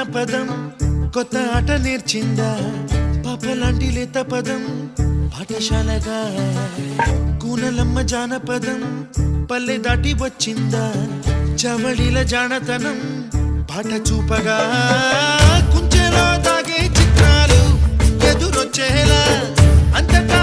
జానపదం కొత్త ఆట నేర్చిందా పాపలాంటి లేత పదం పాఠశాలగా కూనలమ్మ జానపదం పల్లె దాటి వచ్చిందా చవళిల జానతనం పాట చూపగా కుంచెలో తాగే చిత్రాలు ఎదురొచ్చేలా అంతటా